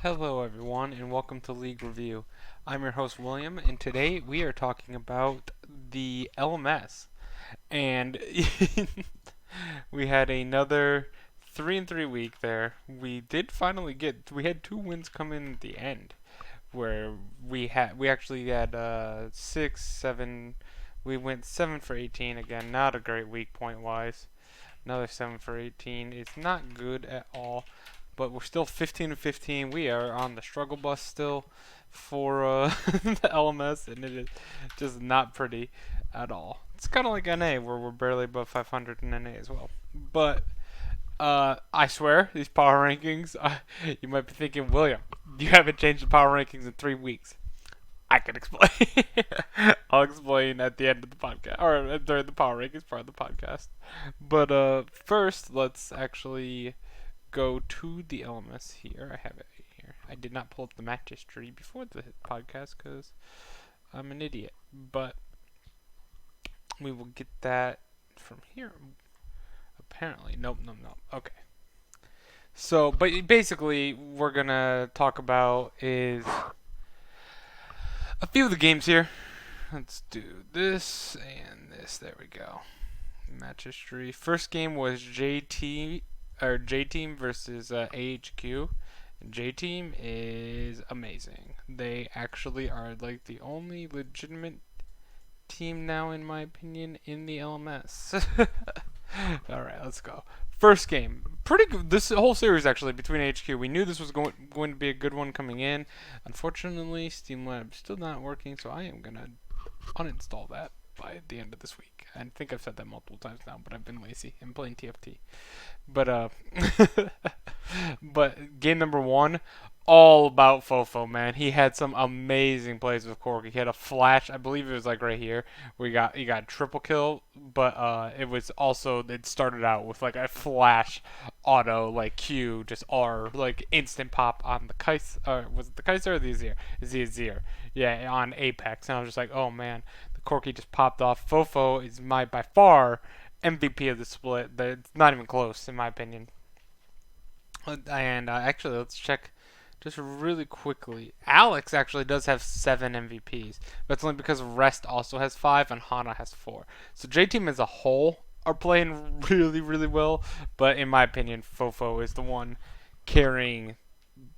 Hello, everyone, and welcome to League Review. I'm your host, William, and today we are talking about the LMS. And we had another 3-3 week there. We had two wins come in at the end, where we actually had 6, 7. We went 7 for 18 again. Not a great week point wise. Another 7 for 18. It's not good at all, but we're still 15 and 15. We are on the struggle bus still for the LMS, and it is just not pretty at all. It's kind of like NA, where we're barely above 500 in NA as well. But I swear, these power rankings, you might be thinking, William, you haven't changed the power rankings in 3 weeks. I can explain. I'll explain at the end of the podcast, or during the power rankings part of the podcast. But first, let's actually go to the LMS here. I have it here. I did not pull up the match history before the podcast because I'm an idiot. But we will get that from here. Apparently, nope. Okay. So, but basically, we're gonna talk about is a few of the games here. Let's do this and this. There we go. Match history. First game was J Team versus AHQ. J Team is amazing. They actually are like the only legitimate team now, in my opinion, in the LMS. All right, let's go. First game, pretty good. This whole series actually between HQ, we knew this was going to be a good one coming in. Unfortunately, Steamlab's still not working, so I am gonna uninstall that by the end of this week. I think I've said that multiple times now, but I've been lazy. I'm playing TFT. But but game number one, all about Fofo, man. He had some amazing plays with Corky. He had a flash, I believe it was like right here, where he got triple kill, but it started out with like a flash auto like Q, just R, like instant pop on the Kaiser. Was it the Kaiser or the Azir? Azir. Yeah, on Apex, and I was just like, oh man, the Corky just popped off. Fofo is my by far MVP of the split. It's not even close, in my opinion. And actually, let's check just really quickly. Alex actually does have 7 MVPs, but it's only because Rest also has 5 and Hana has 4. So J Team as a whole are playing really, really well, but in my opinion, Fofo is the one carrying,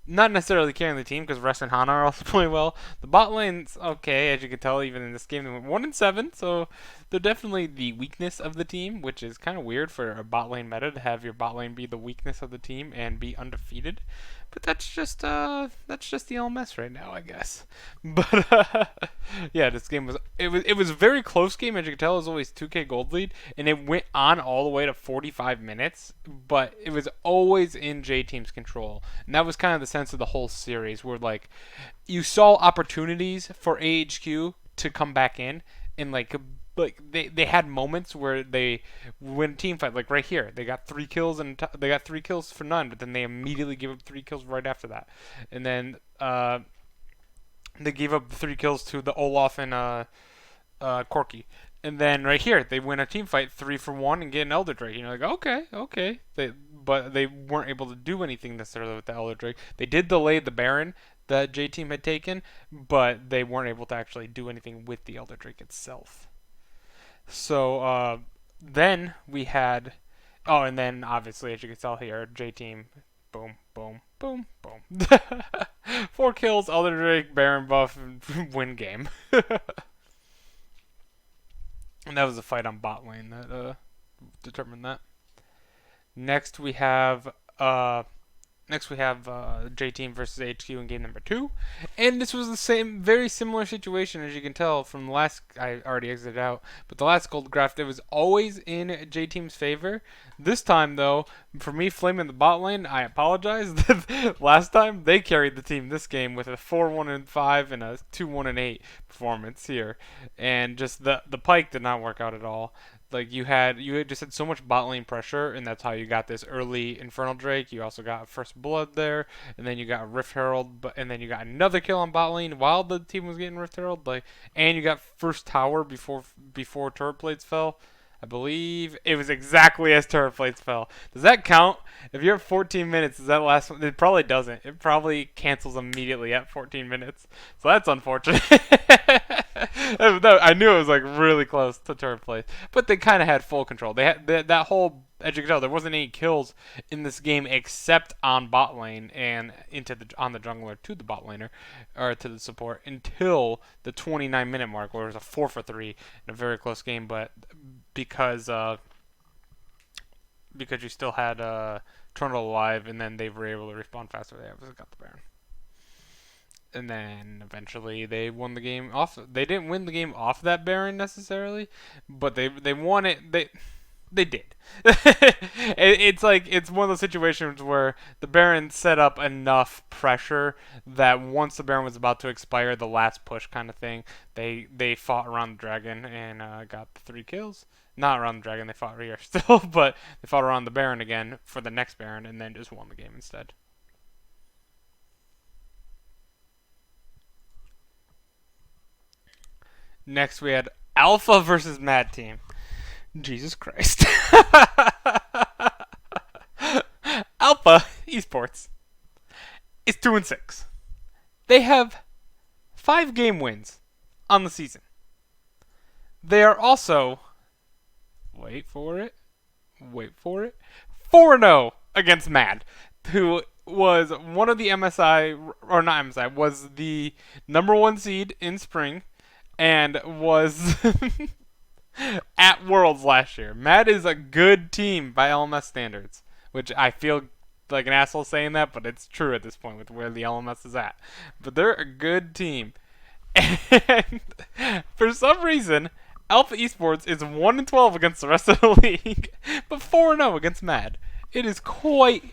not necessarily carrying the team, because Rest and Hana are also playing well. The bot lane's okay, as you can tell, even in this game they went 1-7, so they're definitely the weakness of the team, which is kind of weird for a bot lane meta to have your bot lane be the weakness of the team and be undefeated. But that's just the LMS right now, I guess. But yeah, this game was a very close game, as you can tell. It was always 2K gold lead, and it went on all the way to 45 minutes. But it was always in J Team's control, and that was kind of the sense of the whole series, where like you saw opportunities for AHQ to come back in, and like they had moments where they win a team fight, like right here they got 3 kills and they got 3 kills for none, but then they immediately give up 3 kills right after that, and then they gave up 3 kills to the Olaf and Corky, and then right here they win a team fight 3 for 1 and get an Elder Drake. You know, like okay, but they weren't able to do anything necessarily with the Elder Drake. They did delay the Baron that J Team had taken, but they weren't able to actually do anything with the Elder Drake itself. So then we had, oh, and then obviously, as you can tell here, J Team, boom, boom, boom, boom. 4 kills, Elder Drake, Baron buff, win game. And that was a fight on bot lane that determined that. Next we have J Team versus HQ in game number 2, and this was the same, very similar situation, as you can tell from the last. I already exited out, but the last gold graph, it was always in J Team's favor. This time, though, for me flaming the bot lane, I apologize. Last time they carried the team this game with a 4-1-5 and a 2-1-8 performance here, and just the pike did not work out at all. Like you had just had so much bot lane pressure, and that's how you got this early Infernal Drake. You also got First Blood there, and then you got Rift Herald, and then you got another kill on bot lane while the team was getting Rift Herald. And you got first tower before turret plates fell. I believe it was exactly as turret plates fell. Does that count? If you're at 14 minutes, does that last one? It probably doesn't. It probably cancels immediately at 14 minutes. So that's unfortunate. I knew it was like really close to turret plates, but they kind of had full control. They had that whole, as you can tell, there wasn't any kills in this game except on bot lane and into the on the jungler to the bot laner or to the support until the 29-minute mark, where it was a 4-for-3 in a very close game. But because because you still had Tornado alive, and then they were able to respawn faster, they obviously got the Baron. And then eventually they won the game off. They didn't win the game off that Baron necessarily, but they won it. They did. It's like it's one of those situations where the Baron set up enough pressure that once the Baron was about to expire, the last push kind of thing, they fought around the dragon and got the 3 kills. Not around the dragon, they fought here still, but they fought around the Baron again for the next Baron and then just won the game instead. Next we had Alpha versus Mad Team. Jesus Christ. Alpha Esports is 2-6. They have 5 game wins on the season. They are also, wait for it, 4-0 against Mad, who was one of the MSI, or not MSI, was the #1 seed in spring and was at Worlds last year. Mad is a good team by LMS standards, which I feel like an asshole saying that, but it's true at this point with where the LMS is at. But they're a good team. And for some reason, Alpha Esports is 1-12 against the rest of the league, but 4-0 against Mad. It is quite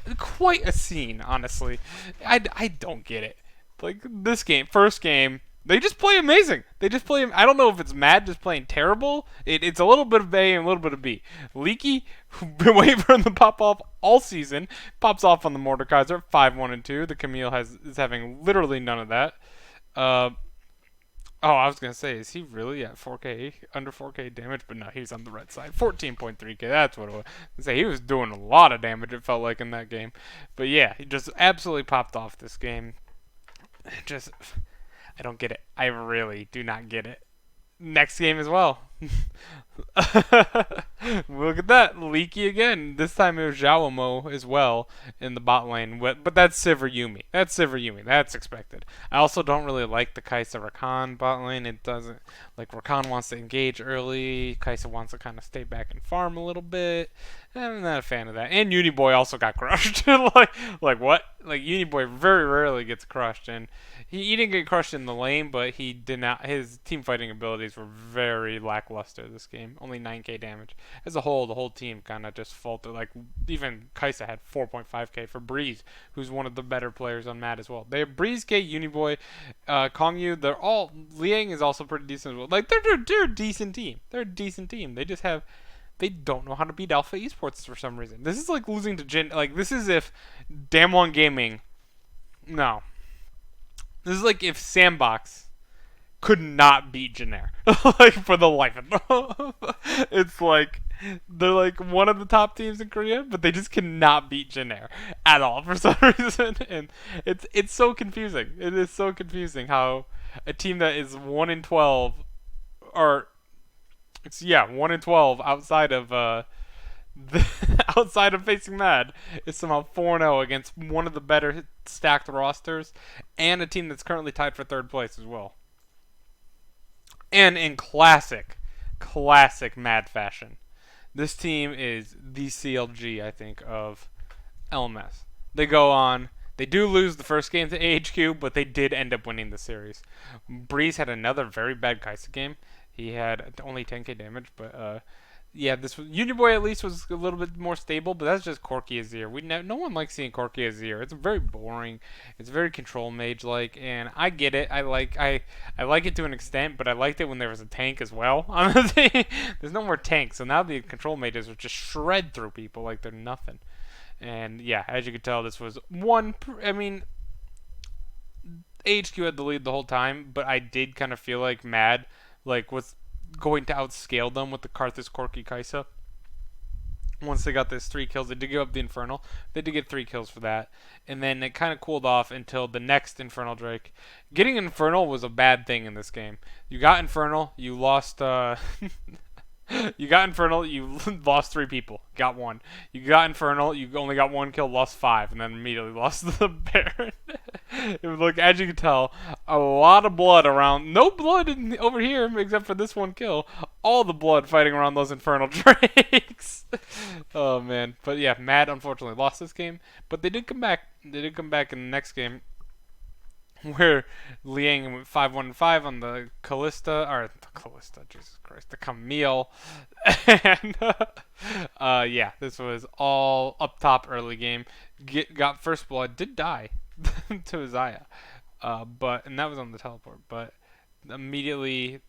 a scene, honestly. I don't get it. Like this game, first game, they just play amazing. They just play. I don't know if it's Mad just playing terrible. It's a little bit of A and a little bit of B. Leaky, been waiting for him to pop off all season, pops off on the Mordekaiser 5-1-2. The Camille is having literally none of that. Oh, I was gonna say, is he really at 4K, under 4K damage? But no, he's on the red side, 14.3K. That's what it was. Say he was doing a lot of damage. It felt like in that game, but yeah, he just absolutely popped off this game. Just, I don't get it. I really do not get it. Next game as well. Look at that. Leaky again. This time it was Xiaomo as well in the bot lane. But that's Sivir Yumi. That's expected. I also don't really like the Kai'Sa Rakan bot lane. It doesn't. Like, Rakan wants to engage early. Kai'Sa wants to kind of stay back and farm a little bit. I'm not a fan of that. And Uniboy also got crushed. like what? Like, Uniboy very rarely gets crushed. And he didn't get crushed in the lane, but he did not. His team fighting abilities were very lackluster this game. Only 9K damage. As a whole, the whole team kind of just faltered. Like, even Kai'Sa had 4.5K for Breeze, who's one of the better players on Mad as well. They have Breeze, K, Uniboy, Kongyu. They're all. Liang is also pretty decent as well. Like, they're a decent team. They're a decent team. They just have. They don't know how to beat Alpha Esports for some reason. This is like losing to Jin. Like, this is if Damwon Gaming. No. This is like if Sandbox could not beat Janair. Like, for the life of them. It's like they're like one of the top teams in Korea, but they just cannot beat Janair at all for some reason. And it's so confusing. It is so confusing how a team that is 1-12 or it's 1-12 outside of outside of facing Mad is somehow 4-0 against one of the better stacked rosters and a team that's currently tied for 3rd place as well. And in classic Mad fashion, this team is the CLG, I think, of LMS. They go on. They do lose the first game to AHQ, but they did end up winning the series. Breeze had another very bad Kai'Sa game. He had only 10k damage, but yeah, this was Uniboy at least was a little bit more stable, but that's just Corki Azir. No one likes seeing Corki Azir. It's very boring. It's very control mage like, and I get it. I like it to an extent, but I liked it when there was a tank as well. Honestly, there's no more tanks, so now the control mages will just shred through people like they're nothing. And yeah, as you can tell, this was one. I mean, HQ had the lead the whole time, but I did kind of feel like Mad was going to outscale them with the Karthus Corki Kaisa. Once they got those 3 kills, they did give up the Infernal. They did get 3 kills for that. And then it kind of cooled off until the next Infernal Drake. Getting Infernal was a bad thing in this game. You got Infernal, you lost you got Infernal, you lost 3 people, got 1. You got Infernal, you only got 1 kill, lost 5, and then immediately lost the Baron. It was like, as you can tell, a lot of blood around. No blood over here except for this 1 kill. All the blood fighting around those Infernal Drakes. Oh man, but yeah, Mad unfortunately lost this game, but they did come back. They did come back in the next game where Liang went 5-1-5 on the Callista, Jesus Christ, the Camille, and yeah, this was all up top early game. Got first blood, did die to Zaya, and that was on the teleport, but immediately,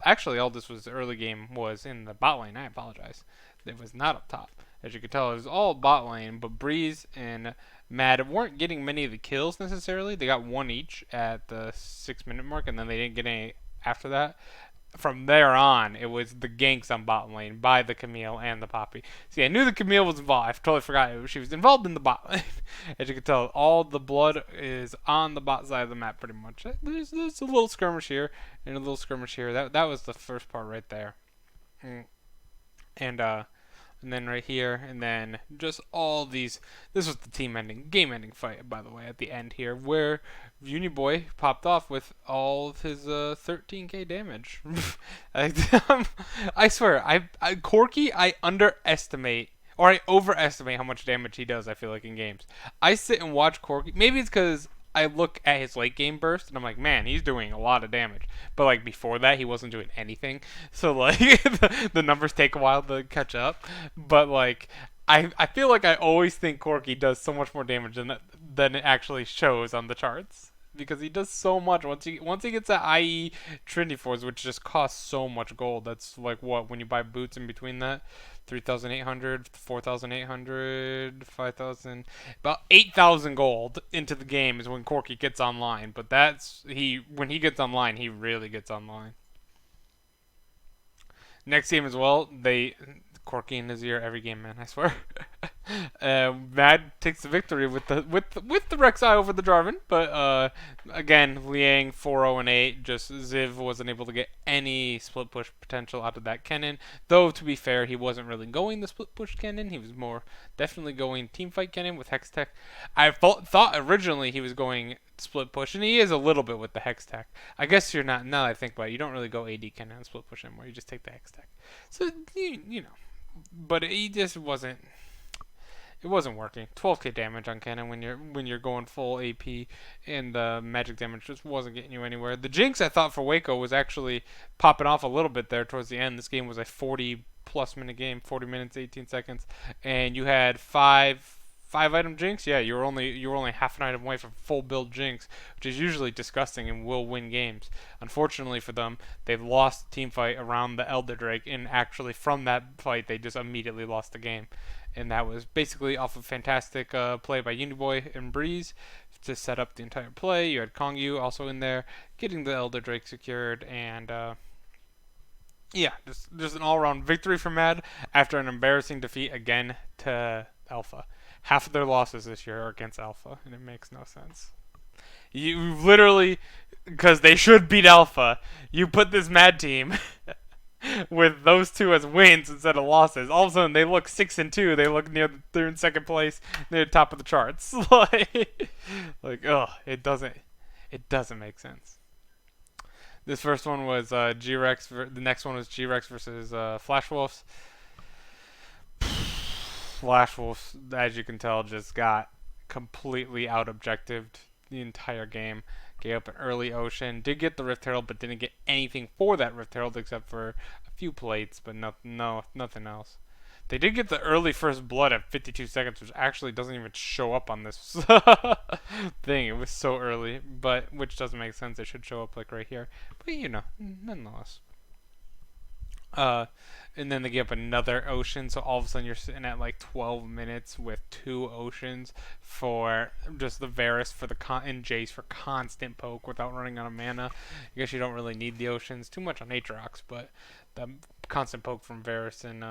actually, all this was early game was in the bot lane. I apologize, it was not up top. As you can tell, it was all bot lane, but Breeze and Mad weren't getting many of the kills necessarily. They got 1 each at the 6-minute mark, and then they didn't get any after that. From there on, it was the ganks on bot lane by the Camille and the Poppy. See, I knew the Camille was involved. I totally forgot she was involved in the bot lane. As you can tell, all the blood is on the bot side of the map pretty much. There's a little skirmish here and a little skirmish here. That was the first part right there. And then right here, and then just all these. This was the game-ending fight, by the way, at the end here, where Uniboy popped off with all of his 13k damage. I swear, Corki, I underestimate or I overestimate how much damage he does. I feel like in games, I sit and watch Corki. Maybe it's because I look at his late game burst and I'm like, man, he's doing a lot of damage. But like before that, he wasn't doing anything. So like the numbers take a while to catch up. But like I feel like I always think Corki does so much more damage than it actually shows on the charts. Because he does so much once he gets that IE Trinity Force, which just costs so much gold. That's like what when you buy boots in between that. 3,800, 4,800, 5,000, about 8,000 gold into the game is when Corki gets online. But when he gets online, he really gets online. Next game as well, Corki in his ear every game, man. I swear. Mad takes the victory with the Rek'Sai over the Jarvan, but again, Liang 4-0 and 8. Just Ziv wasn't able to get any split push potential out of that Kennen. Though to be fair, he wasn't really going the split push Kennen. He was more definitely going team fight Kennen with Hextech. I thought originally he was going split push, and he is a little bit with the Hextech. I guess you're not. Now that I think about it, you don't really go AD Kennen and split push anymore. You just take the Hextech. So you know. But he just wasn't. It wasn't working. 12k damage on Kennen when you're going full AP, and the magic damage just wasn't getting you anywhere. The Jinx I thought for Waco was actually popping off a little bit there towards the end. This game was a 40+ minute game, 40 minutes 18 seconds, and you had five item Jinx. Yeah, you were only half an item away from full build Jinx, which is usually disgusting and will win games. Unfortunately for them, they've lost the team fight around the Elder Drake, and actually from that fight they just immediately lost the game. And that was basically off of fantastic play by Uniboy and Breeze to set up the entire play. You had Kongyu also in there, getting the Elder Drake secured, and yeah, just an all-around victory for Mad after an embarrassing defeat again to Alpha. Half of their losses this year are against Alpha, and it makes no sense. You literally, because they should beat Alpha, you put this Mad team with those two as wins instead of losses. All of a sudden, they look 6-2. They look they're in second place, near the top of the charts. It doesn't make sense. This first one was G-Rex. The next one was G-Rex versus Flash Wolves. Flash Wolves, as you can tell, just got completely out-objectived the entire game. Gave up an early Ocean. Did get the Rift Herald, but didn't get anything for that Rift Herald except for a few plates, but nothing else. They did get the early first blood at 52 seconds, which actually doesn't even show up on this thing. It was so early, but which doesn't make sense. It should show up like right here. But nonetheless. Uh, and then they give up another ocean, so all of a sudden you're sitting at like 12 minutes with two oceans for just the Varus for the and Jace for constant poke without running out of mana. I guess you don't really need the oceans too much on Aatrox, but the constant poke from Varus and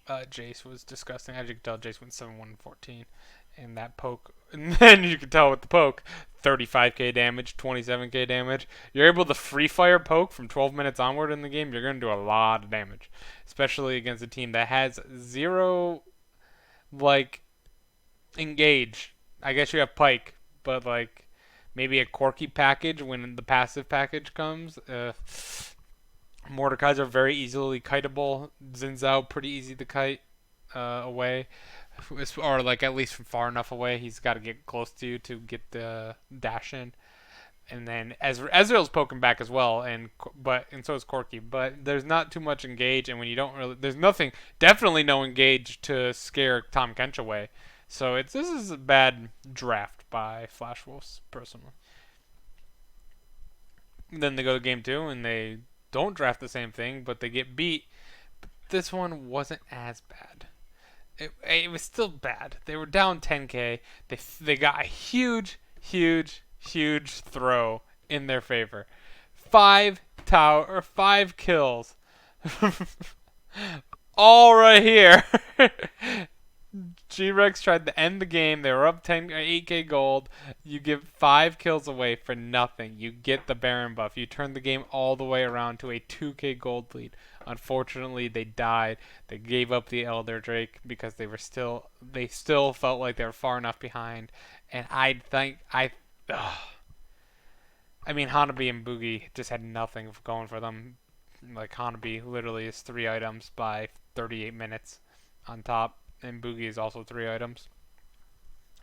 Jace was disgusting. As you can tell, Jace went 7-1-14, and that poke, and then you can tell with the poke, 35k damage, 27k damage. You're able to free fire poke from 12 minutes onward in the game. You're gonna do a lot of damage, especially against a team that has zero like engage. I guess you have Pike, but like maybe a Corki package when the passive package comes. Mordekaiser very easily kiteable. Xin Zhao pretty easy to kite away, or like at least from far enough away. He's got to get close to you to get the dash in. And then Ezreal's poking back as well, and so is Corki. But there's not too much engage, and when you don't really, there's nothing, definitely no engage to scare Tom Kench away. So this is a bad draft by Flash Wolves personally. And then they go to game two and they don't draft the same thing, but they get beat. But this one wasn't as bad. It was still bad. They were down 10k. They got a huge throw in their favor. 5 kills, all right here. G-Rex tried to end the game. They were up 8k gold. You give 5 kills away for nothing. You get the Baron buff. You turn the game all the way around to a 2k gold lead. Unfortunately, they died. They gave up the Elder Drake because they still felt like they were far enough behind. And I mean, Hanabi and Boogie just had nothing going for them. Like Hanabi literally is 3 items by 38 minutes on top, and Boogie is also 3 items.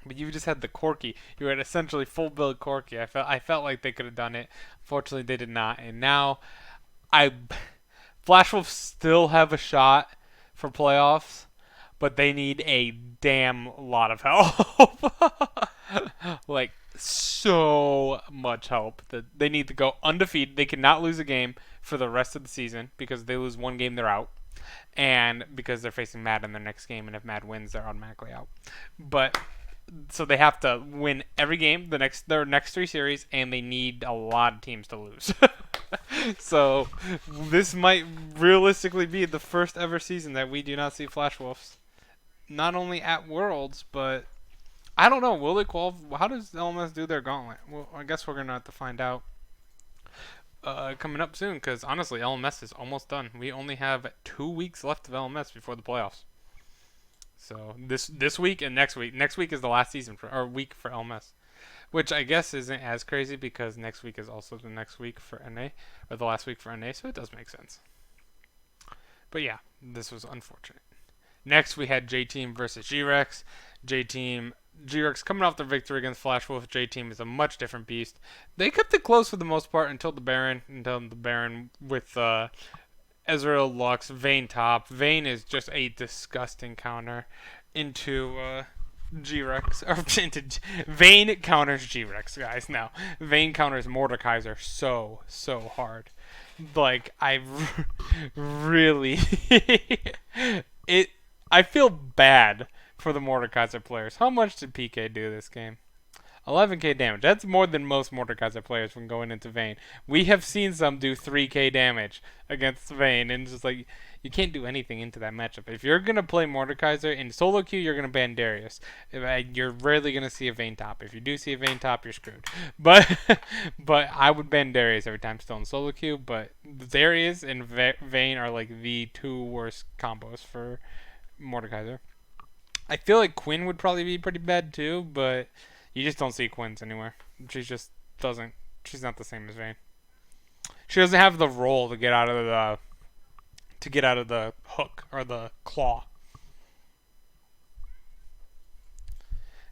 But you just had the Corki. You had essentially full build Corki. I felt like they could have done it. Fortunately, they did not. And now, I Flash Wolves still have a shot for playoffs, but they need a damn lot of help. Like so much help that they need to go undefeated. They cannot lose a game for the rest of the season because if they lose one game, they're out, and because they're facing Mad in their next game, and if Mad wins, they're automatically out. But so they have to win every game their next 3 series, and they need a lot of teams to lose. So this might realistically be the first ever season that we do not see Flash Wolves, not only at Worlds, but I don't know. Will they qualify? How does LMS do their gauntlet? Well, I guess we're gonna have to find out coming up soon. Because honestly, LMS is almost done. We only have 2 weeks left of LMS before the playoffs. So this week and next week. Next week is the last season or week for LMS, which I guess isn't as crazy because next week is also the next week for NA or the last week for NA. So it does make sense. But yeah, this was unfortunate. Next, we had J Team versus G-Rex. G-Rex coming off their victory against Flash Wolf. J Team is a much different beast. They kept it close for the most part until the Baron with Ezreal Lux, Vayne top. Vayne is just a disgusting counter into G-Rex. Or into Vayne counters G-Rex, guys. Now, Vayne counters Mordekaiser so hard. Like, really... it... I feel bad for the Mordekaiser players. How much did PK do this game? 11k damage. That's more than most Mordekaiser players when going into Vayne. We have seen some do 3k damage against Vayne, and it's just like, you can't do anything into that matchup. If you're going to play Mordekaiser in solo queue, you're going to ban Darius. You're rarely going to see a Vayne top. If you do see a Vayne top, you're screwed. But I would ban Darius every time still in solo queue, but Darius and Vayne are like the 2 worst combos for Mordekaiser. I feel like Quinn would probably be pretty bad too, but you just don't see Quinn's anywhere. She just doesn't. She's not the same as Vayne. She doesn't have the roll to get out of the hook or the claw.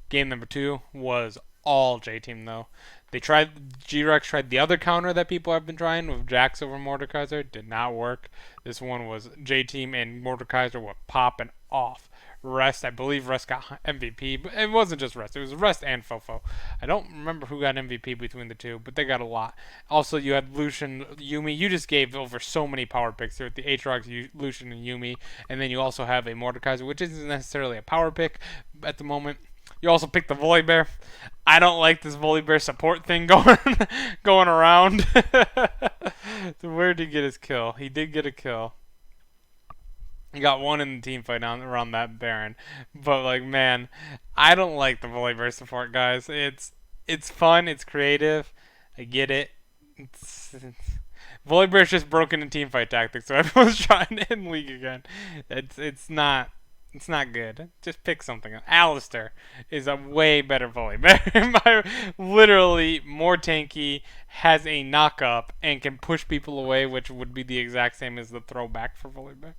Game number 2 was all J Team though. G-Rex tried the other counter that people have been trying with Jax over Mordekaiser. Did not work. This one was J Team and Mordekaiser were popping off Rest. I believe Rest got MVP, but it wasn't just Rest. It was Rest and Fofo. I don't remember who got MVP between the two, but they got a lot. Also, you had Lucian, Yumi. You just gave over so many power picks here with the Aatrox, Lucian, and Yumi, and then you also have a Mordekaiser, which isn't necessarily a power pick at the moment. You also picked the Volibear. I don't like this Volibear support thing going around. So where did he get his kill? He did get a kill. He got one in the team fight around that Baron. But like, man, I don't like the Volibear support, guys. It's fun. It's creative. I get it. Volibear's just broken in team fight tactics, so everyone's trying to end League again. It's not good. Just pick something. Alistair is a way better Volibear. Literally more tanky, has a knock up, and can push people away, which would be the exact same as the throwback for Volibear.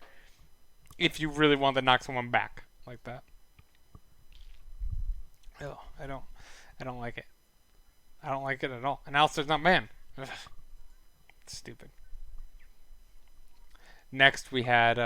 If you really want to knock someone back like that. Oh, I don't like it. I don't like it at all. And Alistair's not man. Ugh. Stupid. Next we had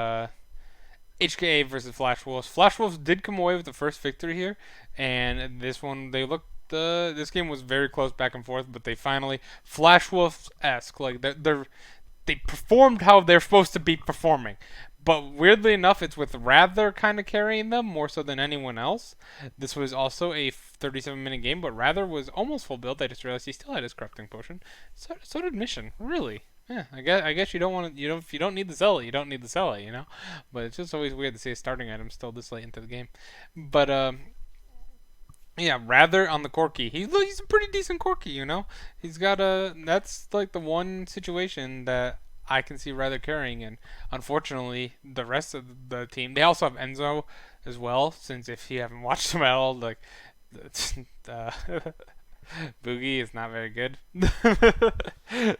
HKA versus Flash Wolves. Flash Wolves did come away with the first victory here, and this one they looked. This game was very close back and forth, but they finally Flash Wolves-esque, like they performed how they're supposed to be performing. But weirdly enough, it's with Rather kind of carrying them more so than anyone else. This was also a 37-minute game, but Rather was almost full build. I just realized he still had his corrupting potion. So did Mission. Really? Yeah. I guess you don't want to. If you don't need the Zealot, you don't need the Zealot. But it's just always weird to see a starting item still this late into the game. But yeah, Rather on the Corki. He's a pretty decent Corki. He's got a. That's like the one situation that I can see Rather carrying, and unfortunately, the rest of the team. They also have Enzo as well. Since if you haven't watched them at all, like uh, Boogie is not very good.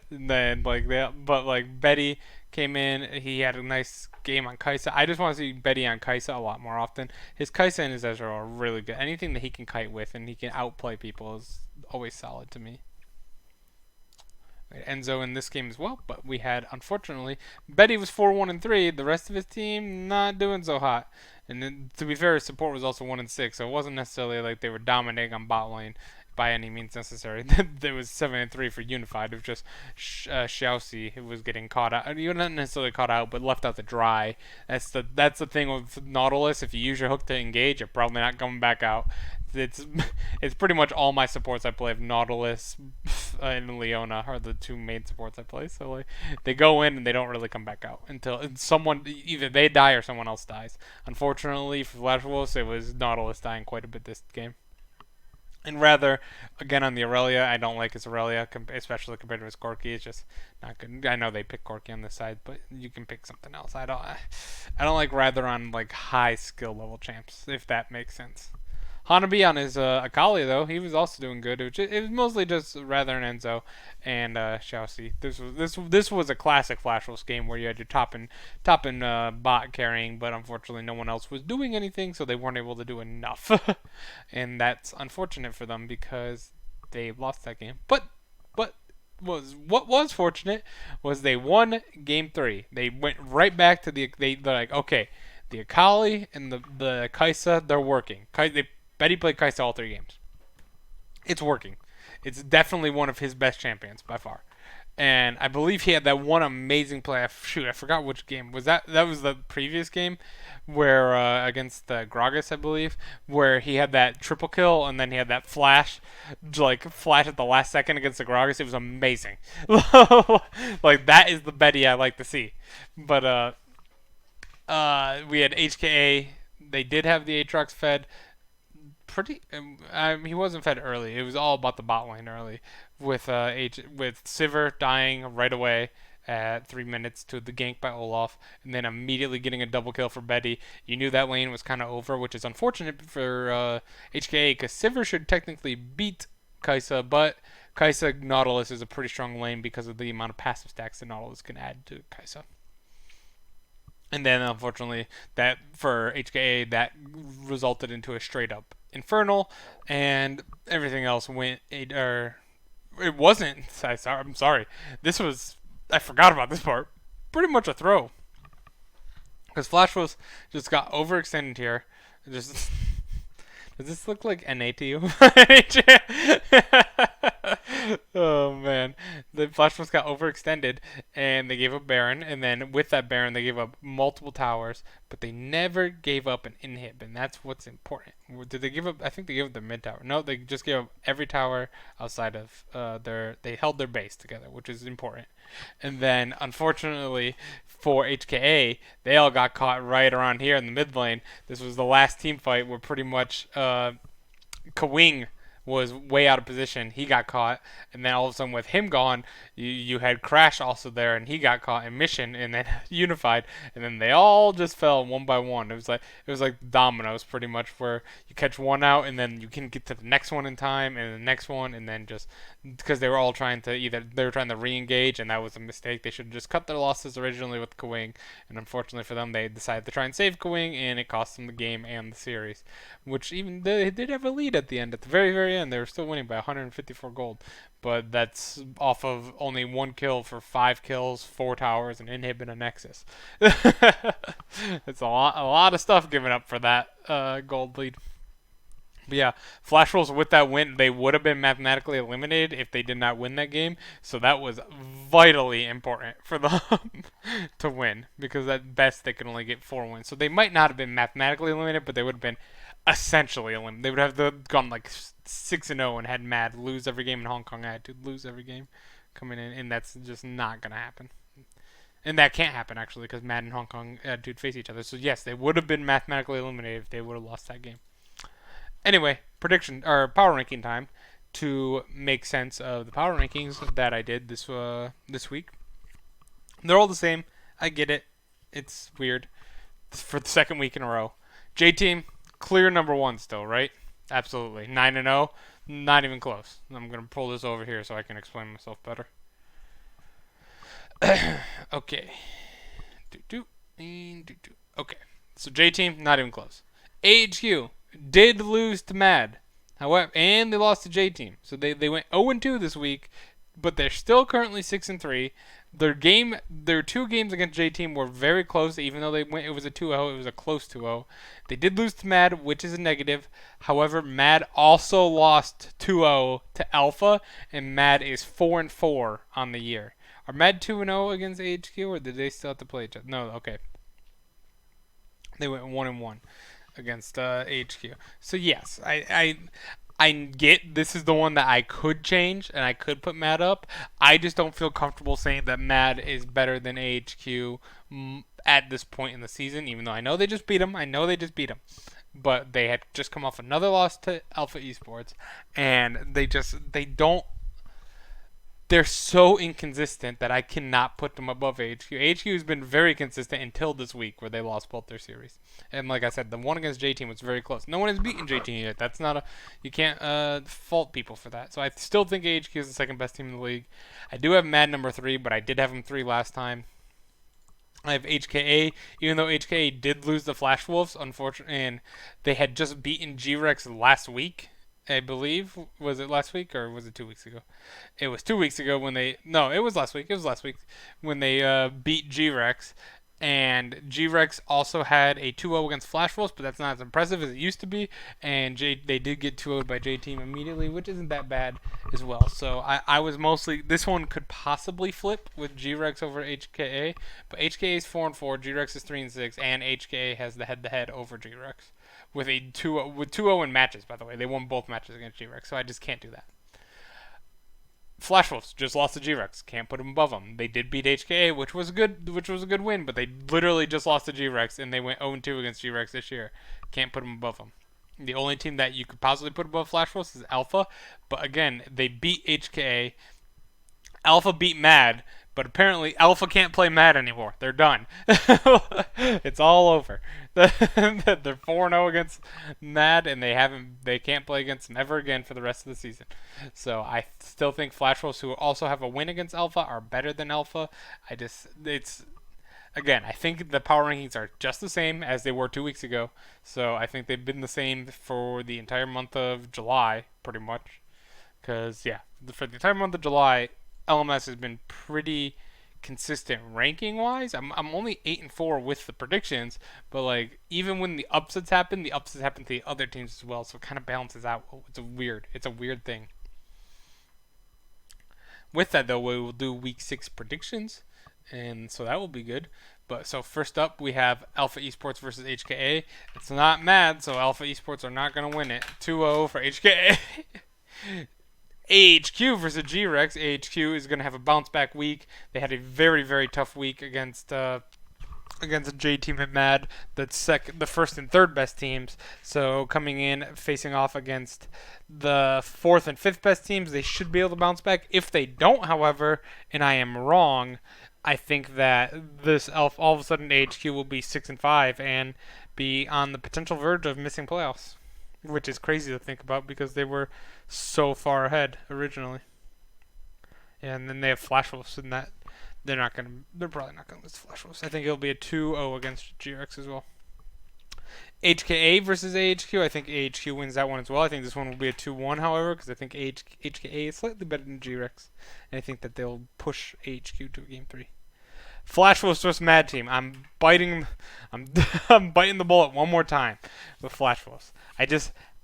And then but like Betty came in. He had a nice game on Kaisa. I just want to see Betty on Kaisa a lot more often. His Kaisa and his Ezreal are really good. Anything that he can kite with and he can outplay people is always solid to me. Enzo in this game as well, but we had, unfortunately, Betty was 4-1-3. The rest of his team not doing so hot. And then, to be fair, his support was also 1-6, so it wasn't necessarily like they were dominating on bot lane by any means necessary. There was 7-3 for Unified. It was just Xiaoxi who was getting caught out. You're not necessarily caught out, but left out to dry. That's the thing with Nautilus. If you use your hook to engage, you're probably not coming back out. It's pretty much all my supports I play. Nautilus and Leona are the two main supports I play. So like they go in and they don't really come back out until someone either they die or someone else dies. Unfortunately for Flash Wolves, it was Nautilus dying quite a bit this game. And Rather, again on the Aurelia, I don't like his Aurelia, especially compared to his Corki. It's just not good. I know they pick Corki on this side, but you can pick something else. I don't like Rather on like high skill level champs, if that makes sense. Hanabi on his Akali though, he was also doing good. It was mostly just Rather and Enzo and Xiaoxi. This was a classic Flash Wolves game where you had your top and bot carrying, but unfortunately no one else was doing anything, so they weren't able to do enough, and that's unfortunate for them because they lost that game. But what was fortunate was they won game 3. They went right back to they're like, okay, the Akali and the Kaisa, they're working. Betty played Kaisa all 3 games. It's working. It's definitely one of his best champions by far. And I believe he had that one amazing play. I forgot which game. That was the previous game where against Gragas, I believe, where he had that triple kill and then he had that flash at the last second against the Gragas. It was amazing. Like that is the Betty I like to see. But we had HKA. They did have the Aatrox fed. He wasn't fed early. It was all about the bot lane early, with Sivir dying right away at 3 minutes to the gank by Olaf, and then immediately getting a double kill for Betty. You knew that lane was kind of over, which is unfortunate for HKA because Sivir should technically beat Kaisa, but Kaisa Nautilus is a pretty strong lane because of the amount of passive stacks that Nautilus can add to Kaisa. And then, unfortunately, that for HKA, that resulted into a straight-up Infernal, and everything else went. It wasn't. I'm sorry. I forgot about this part. Pretty much a throw. Because Flash was just got overextended here. Just does this look like NA to you? Oh man, the Flash Wolves got overextended, and they gave up Baron, and then with that Baron, they gave up multiple towers, but they never gave up an inhib, and that's what's important. Did they give up? I think they gave up their mid tower. No, they just gave up every tower outside of their. They held their base together, which is important. And then, unfortunately for HKA, they all got caught right around here in the mid lane. This was the last team fight where pretty much Kawing was way out of position. He got caught, and then all of a sudden, with him gone, you had Crash also there, and he got caught in Mission, and then Unified, and then they all just fell one by one. It was like dominoes, pretty much, where you catch one out, and then you can get to the next one in time, and the next one, and then just because they were all trying to re-engage, and that was a mistake. They should have just cut their losses originally with Kawing, and unfortunately for them, they decided to try and save Kawing, and it cost them the game and the series, which even they did have a lead at the end. At the very, very end, they were still winning by 154 gold, but that's off of only one kill for 5 kills, 4 towers, an inhib, and a nexus. It's a lot of stuff given up for that gold lead. But yeah, Flash Wolves with that win, they would have been mathematically eliminated if they did not win that game. So that was vitally important for them to win, because at best they could only get 4 wins. So they might not have been mathematically eliminated, but they would have been essentially eliminated. They would have gone like 6-0 and had Mad lose every game, in Hong Kong I had to lose every game coming in, and that's just not gonna happen. And that can't happen actually, because Mad and Hong Kong Attitude face each other. So yes, they would have been mathematically eliminated if they would have lost that game. Anyway, prediction or power ranking time to make sense of the power rankings that I did this week. They're all the same. I get it. It's weird. It's for the second week in a row. J Team clear number one still, right? Absolutely. 9-0. Not even close. I'm gonna pull this over here so I can explain myself better. Okay. Okay. So J Team not even close. AHQ did lose to Mad. However, and they lost to J Team. So they went 0-2 this week, but they're still currently 6-3. Their 2 games against J Team were very close, even though it was a 2-0, it was a close 2-0. They did lose to Mad, which is a negative. However, Mad also lost 2-0 to Alpha, and Mad is 4-4 on the year. Are Mad 2-0 against AHQ, or did they still have to play each other? No, okay. They went 1-1 against HQ. So yes, I get this is the one that I could change and I could put Mad up. I just don't feel comfortable saying that Mad is better than AHQ at this point in the season, even though I know they just beat them. But they had just come off another loss to Alpha Esports, and they're so inconsistent that I cannot put them above HQ. HQ has been very consistent until this week, where they lost both their series. And like I said, the one against J Team was very close. No one has beaten J Team yet. That's not you can't fault people for that. So I still think HQ is the second best team in the league. I do have Mad number 3, but I did have him 3 last time. I have HKA, even though HKA did lose the Flash Wolves, unfortunately, and they had just beaten G-Rex last week. I believe. Was it last week or was it 2 weeks ago? It was 2 weeks ago when they. No, it was last week. It was last week when they beat G-Rex. And G-Rex also had a 2-0 against Flash Wolves, but that's not as impressive as it used to be. And they did get 2-0'd by J-Team immediately, which isn't that bad as well. So I was mostly. This one could possibly flip with G-Rex over HKA. But HKA is 4-4, G-Rex is 3-6, and HKA has the head-to-head over G-Rex. With 2-0 in matches, by the way. They won both matches against G-Rex, so I just can't do that. Flash Wolves just lost to G-Rex. Can't put them above them. They did beat HKA, which was a good win, but they literally just lost to G-Rex, and they went 0-2 against G-Rex this year. Can't put them above them. The only team that you could possibly put above Flash Wolves is Alpha, but again, they beat HKA. Alpha beat Mad, but apparently Alpha can't play Mad anymore. They're done. It's all over. They're 4-0 against Mad, and they can't play against them ever again for the rest of the season. So I still think Flash Wolves, who also have a win against Alpha, are better than Alpha. Again, I think the power rankings are just the same as they were 2 weeks ago. So I think they've been the same for the entire month of July, pretty much. Because, yeah, for the entire month of July, LMS has been pretty consistent ranking wise. I'm only 8-4 with the predictions, but like even when the upsets happen to the other teams as well. So it kind of balances out. It's a weird thing. With that though, we will do week 6 predictions, and so that will be good. But so first up, we have Alpha Esports versus HKA. It's not mad, so Alpha Esports are not gonna win it. 2-0 for HKA. AHQ versus G-Rex. AHQ is going to have a bounce back week. They had a very, very tough week against against the J team at Mad, the first and third best teams. So coming in facing off against the fourth and fifth best teams, they should be able to bounce back. If they don't, however, and I am wrong, I think that this all of a sudden AHQ will be 6-5 and be on the potential verge of missing playoffs, which is crazy to think about because they were so far ahead originally. And then they have Flash Wolves in that. They're probably not gonna lose to Flash Wolves. I think it'll be a 2-0 against GRX as well. HKA versus AHQ. I think AHQ wins that one as well. I think this one will be a 2-1, however, because I think HKA is slightly better than GRX. And I think that they'll push AHQ to game 3. Flash Wolves versus Mad Team. I'm biting the bullet one more time with Flash Wolves.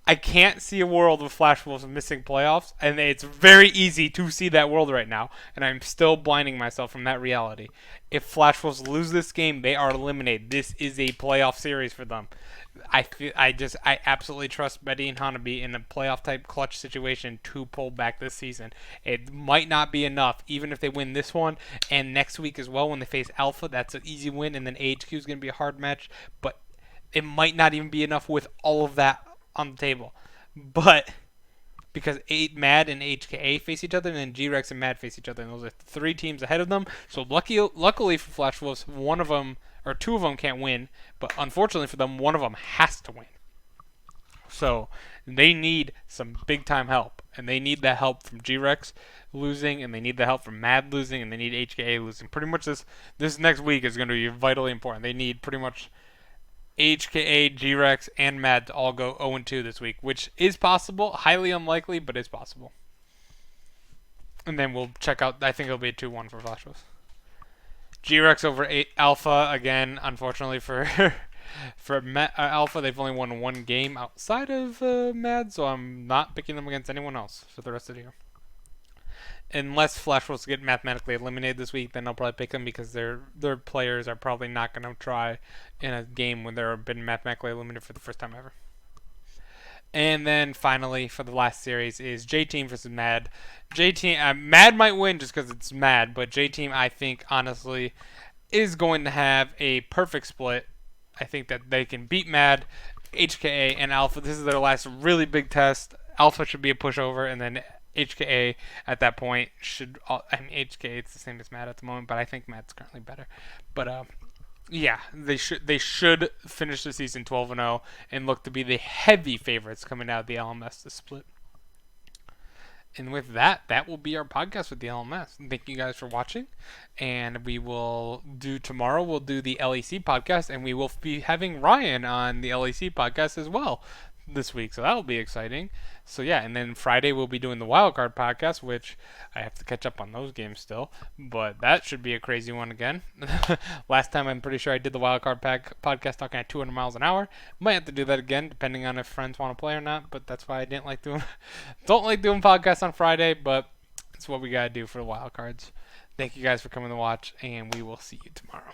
I can't see a world with Flash Wolves missing playoffs, and it's very easy to see that world right now, and I'm still blinding myself from that reality. If Flash Wolves lose this game, they are eliminated. This is a playoff series for them. I absolutely trust Betty and Hanabi in a playoff type clutch situation to pull back this season. It might not be enough, even if they win this one and next week as well when they face Alpha. That's an easy win, and then AHQ is going to be a hard match, but it might not even be enough with all of that on the table. But because Mad and HKA face each other, and then G-Rex and Mad face each other, and those are 3 teams ahead of them. So luckily for Flash Wolves, one of them or 2 of them can't win, but unfortunately for them, one of them has to win. So they need some big time help, and they need that help from G-Rex losing, and they need the help from Mad losing, and they need HKA losing. Pretty much this next week is going to be vitally important. They need pretty much HKA, G-Rex, and Mad to all go 0-2 this week, which is possible. Highly unlikely, but is possible. And then we'll check out. I think it'll be a 2-1 for Flash Wolves. G-Rex over Alpha again. Unfortunately for Alpha, they've only won 1 game outside of Mad, so I'm not picking them against anyone else for the rest of the year. Unless Flash Wolves get mathematically eliminated this week, then I'll probably pick them because their players are probably not going to try in a game when they're been mathematically eliminated for the first time ever. And then finally, for the last series, is J-Team versus Mad. J-Team, Mad might win just because it's Mad, but J-Team, I think, honestly, is going to have a perfect split. I think that they can beat Mad, HKA, and Alpha. This is their last really big test. Alpha should be a pushover, and then HKA at that point should. HKA, it's the same as Mad at the moment, but I think Mad's currently better. But yeah, they should finish the season 12-0 and look to be the heavy favorites coming out of the LMS to split. And with that, that will be our podcast with the LMS. Thank you guys for watching. And we will do tomorrow, we'll do the LEC podcast, and we will be having Ryan on the LEC podcast as well this week. So that will be exciting. So yeah, and then Friday we'll be doing the Wildcard podcast, which I have to catch up on those games still. But that should be a crazy one again. Last time I'm pretty sure I did the Wildcard podcast talking at 200 miles an hour. Might have to do that again, depending on if friends want to play or not. But that's why I don't like doing podcasts on Friday. But it's what we gotta do for the Wildcards. Thank you guys for coming to watch, and we will see you tomorrow.